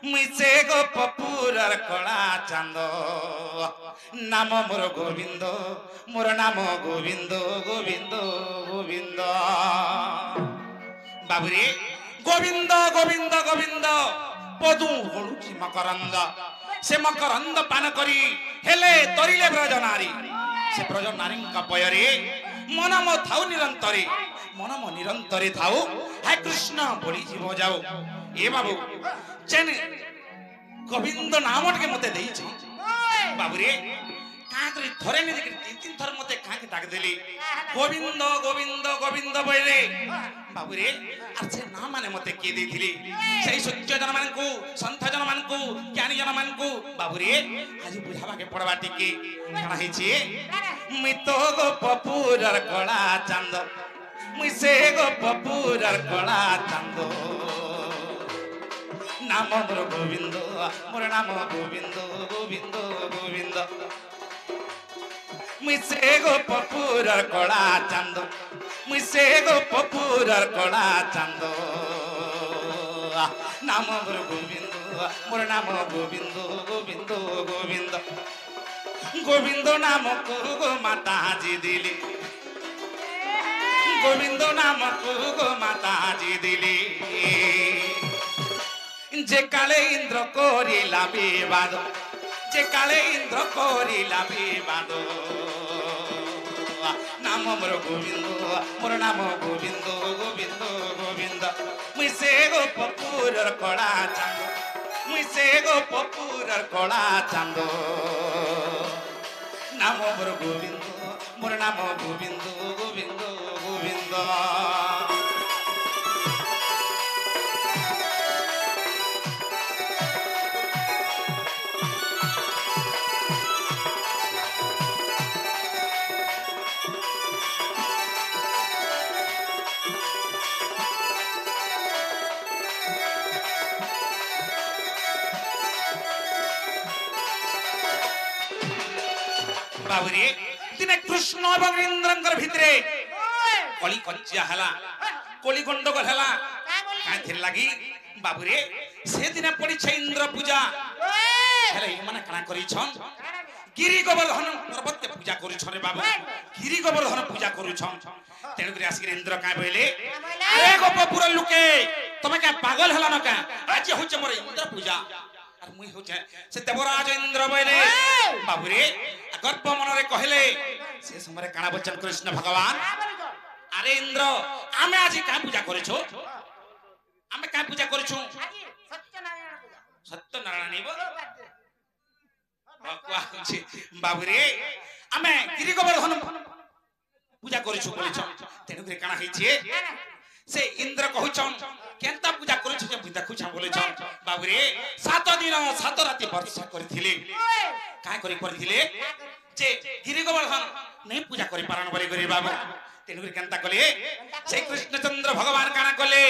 मुझे गोपपुरर कला चांद नाम मोर गोविंद मोर नाम गोविंद गोविंद गोविंद बाबुरे गोविंद गोविंद गोविंद पदू हलुची मकरंद से मकरंद पान करी हेले तरिले ब्रज नारी से ब्रज नारी पयरे मन मो थाउ निरंतरे मन मो निरंतरे थाउ हाय कृष्ण बोली जीव जाओ ए बाबू चेन गोविंद नाम के मते देई छी बाबूरे का करी थरे ने तीन तीन थर मते का के डाक देली गोविंद गोविंद गोविंद बोले बाबूरे आ से नाम माने मते के देथिली सही सत्य जन मान को संत जन मान को ज्ञानी जन मान को बाबूरे आज बुझावा के पड़वा टिके काना हे छी मितो गोपपुरर कला चांद मुझे गोपपुरर कला चांद नाम मोर गोविंद मोर नाम गोविंद गोविंद गोविंद मुझे गोपपुरर कला चांद मुझे गोपपुरर कला चांद नाम मोर गोविंद मोर नाम गोविंद गोविंद गोविंद गोविंद नाम को गो माता जी दिली गोविंद नाम को गो माता जी दिली जे काले इंद्र कोरिला विवाद जे काले इंद्र कोरिला विवाद नाम मोर गोविंद मोर नाम गोविंद गोविंद गोविंद मुझे गोपपुरर कला चांद मुझे गोपपुरर कला चांद नाम मोर गोविंद मोर नाम गोविंद गोविंद गोविंद बाबूरे दिने कृष्ण और इंद्रंकर भितरे कली कच्चा हला कली गंडगोल हला काहे थिर लागी बाबूरे से दिने पड़ी छे इंद्र पूजा हेले माने काना करी छन गिरी गोवर्धन पर्वत के पूजा करू छन रे बाबू गिरी गोवर्धन पूजा करू छन तेन करे आसी इंद्र का बोले अरे गोपपुर लुके तमे का पागल हला न का आज होचे मोर इंद्र पूजा और मुई होचे से देवराज इंद्र बोले बाबूरे गर्भ मन रे कहले से समय काना बचन कृष्ण भगवान अरे इंद्र आमे आज का पूजा करे छो आमे का पूजा करे छो सत्यनारायण निबो बकवा छी बाबूरे आमे गिरी गोवर्धन पूजा करे छो बोले छो तेनु करे काना हे छी से इंद्र कहू छन केनता पूजा करे छो जे देखु छ बोले छन बाबूरे 7 दिन 7 राति वर्षा करथिले काय करी करथिले जे गिरी गोवर्धन नहीं पूजा करी पारण बरे गरी बाबू तेनु करे केनता कले से कृष्णचंद्र भगवान काना कले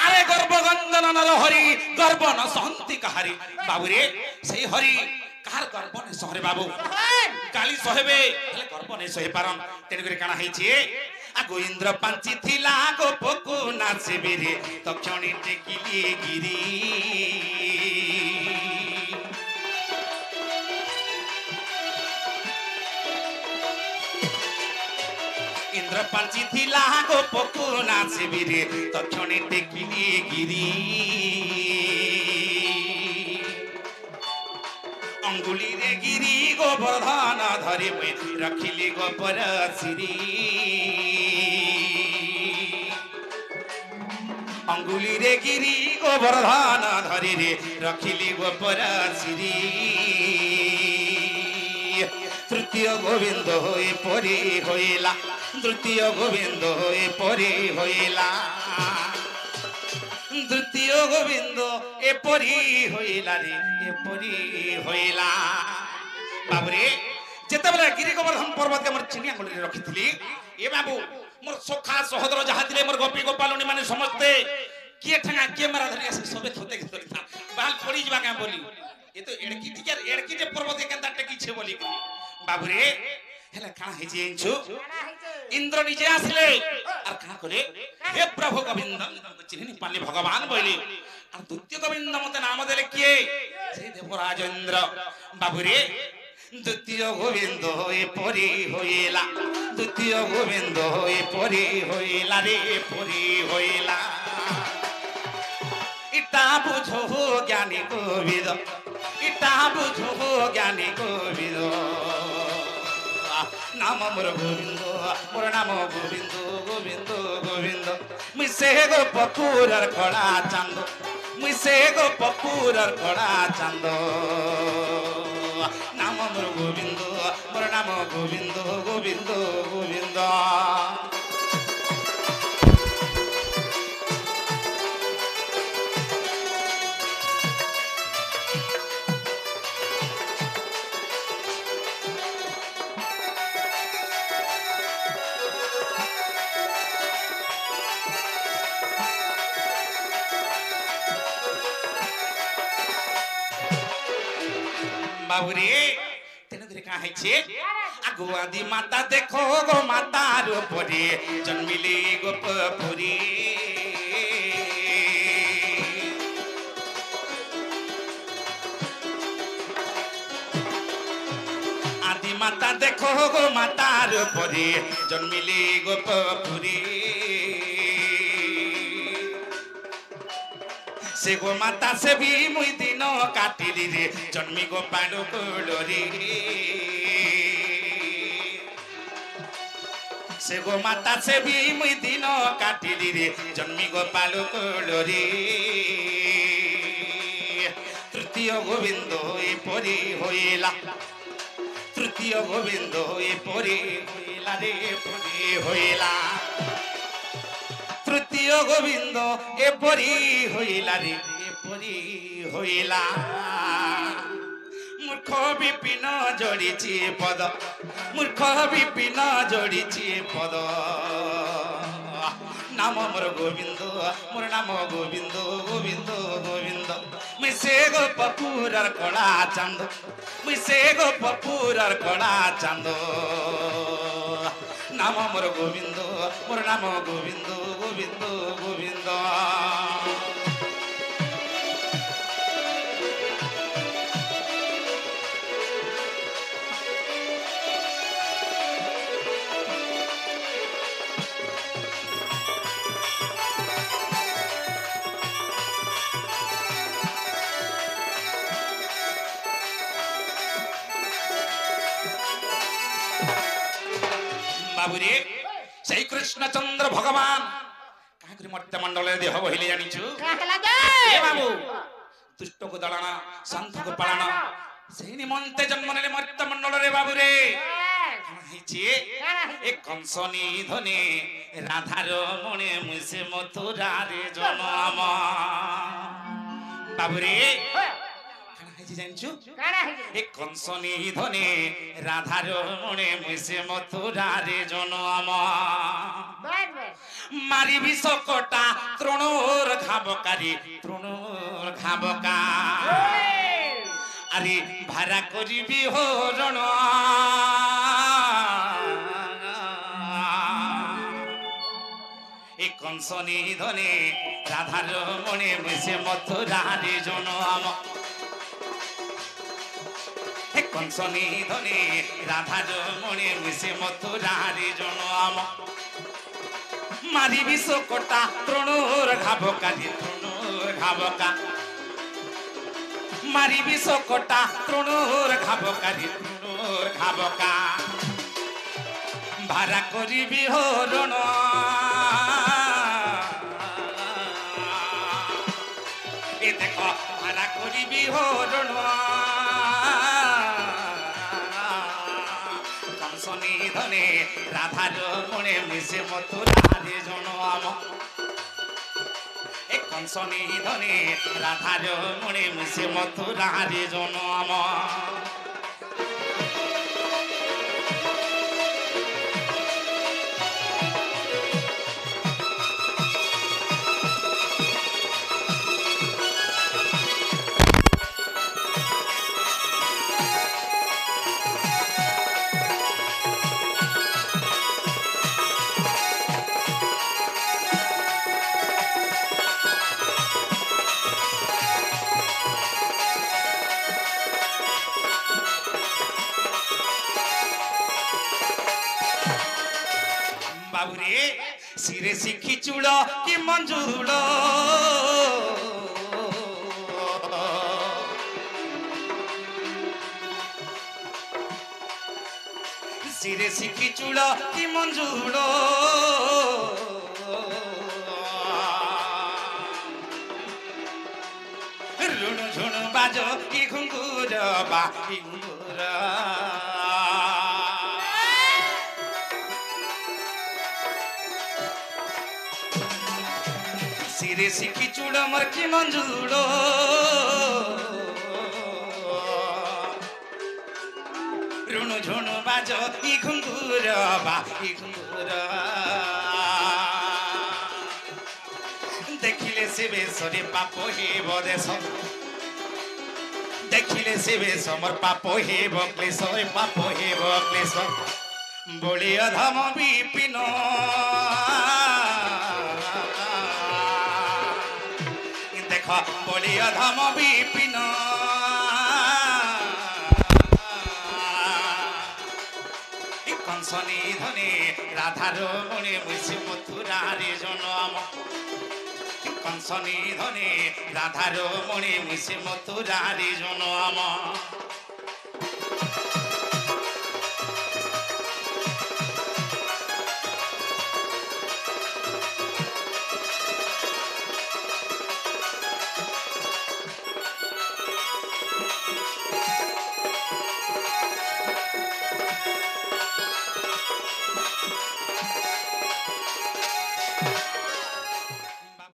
अरे गर्भ गंजन नर हरि गर्भ न सहंती कहारी बाबूरे सही हरि कार गर्भ ने सहरे बाबू काली सहबे हेले गर्भ ने सहे पारण तेनु करे काना हे छी आ गोविंद्र पांची थिला गोपकु नाचबिरे तक्षणी टेकिली गिरी इंद्र पांची थिला गोपकु नाचबिरे तक्षणी टेकिली गिरी अंगुली रे गिरी गोवर्धन धरि मुई रखिली गोपर सिरी अंगुली रे गिरी गोवर्धन धरि रे रखिली गोपर सिरी तृतीय गोविंद होए परी होइला तृतीय गोविंद होए परी होइला तृतीय गोविंद एपरी होइला रे एपरी होइला बाबूरे जेते बेला गिरी गोवर्धन पर्वत के मोर चिनिया गोली रखिथिली ए बाबू मोर सोखा सहोदर जहा दिले मोर गोपी गोपालनी माने समझते के ठंगा के मारा धरि आसे सबे खोते के धरिता बाल पड़ी जबा का बोली ये तो एड़की जे पर्वत के केनता टेकी छे बोली बाबूरे हेला काना हे जे इंचु इंद्र निजे आसले और कहा करे हे प्रभु गोविंद चिन्हनी पाले भगवान बोले আর দ্বিতীয় গোবিন্দ মতে নাম দেলে কিয়ে সেই দেবরাজেন্দ্র বাবুরে দ্বিতীয় গোবিন্দ এপরি হইলা দ্বিতীয় গোবিন্দ এপরি হইলা রে পরি হইলা ইটা বুঝো জ্ঞানী গোবিন্দ ইটা বুঝো জ্ঞানী গোবিন্দ নাম মোর গোবিন্দ মোর নাম গোবিন্দ গোবিন্দ গোবিন্দ মুই সে গোপুরার কড়া চান্দ মুই সে গোপুরার কড়া চান্দ নাম মোর গোবিন্দ মোর নাম গোবিন্দ গোবিন্দ গোবিন্দ বাবুরে তেনে ধরে কা হইছে আগু আদি মাতা দেখো গো মাতার উপরে জন্মিলে গোপপুরী আদি মাতা দেখো গো মাতার উপরে জন্মিলে গোপপুরী से गो माता से भी मुई दिन काटिली रे जन्मी गोपाल कोडरी से गो माता से भी मुई दिन काटिली रे जन्मी गोपाल कोडरी तृतीय गोविंद एपरी होइला तृतीय गोविंद एपरी होइला रे परी होइला तृतीय गोविंद एपरी होइला रे एपरी होइला मूर्ख विपिन जोड़ीची पद मूर्ख विपिन जोड़ीची पद नाम मोर गोविंद मोर नाम गोविंद गोविंद गोविंद मुई से गोपुरार कड़ा चांद मुई से गोपुरार कड़ा चांद नाम मोर गोविंद मोर नाम गोविंद गोविंद गोविंद बाबुरे সেই কৃষ্ণচন্দ্র ভগবান কাহরি মর্ত্য মণ্ডলের দেহ বহিলে জানিছু এ বাবু দুষ্টকু দলানা সন্থকু পালানা সেই নিমন্তে জন্ম নেলে মর্ত্য মণ্ডলরে বাবুরে হইছে এক কংসনি ধনে রাধার মনে মুসে মথুরারে জন্ম বাবুরে জানছু এক কংসনি ধনে রাধার মনে মিশে মথুরারে জন্ম মারিবি সকটা তৃণর খাবকারি তৃণর খাবকা আরে ভাড়া করিবি হরণ এক কংসনি ধনে রাধার মনে মিশে মথুরারে জন্ম কংসনি ধনে রাধার মনে মিশে মথুরারে জন্ম মারিবি সকটা তৃণর ঘাবকারি তৃণর ঘাবকা মারিবি সকটা তৃণর ঘাবকারি তৃণর ঘাবকা ভাড়া করিবি হরণ এ দেখ ভাড়া করিবি হরণ কংসনি ধনে রাধার মনে মিশে মথুরারে জন্ম এক কংসনি ধনে রাধার মনে মিশে মথুরারে জন্ম सिरे शिखी चूड़ कि मंजूड़ सिरे शिखी चूड़ कि मंजूड़ रुणु झुणु बाजो कि घुंगुर बा घुंगुर सिरे शिखी चूड़ मोर कि मंजूड़ रुणु झुणु बाजो कि घुंगुर बा घुंगुर देखिले से बेसरे पाप हेब देश देखिले से बेस मोर पाप हेब क्लेश पाप हेब क्लेश बोली अधम विपिन देख बोली अधम विपिन कंसनी धने राधार मणि मुसी मथुरा रे जनम कंसनी धने राधार मणि मुसी मथुरा रे जनम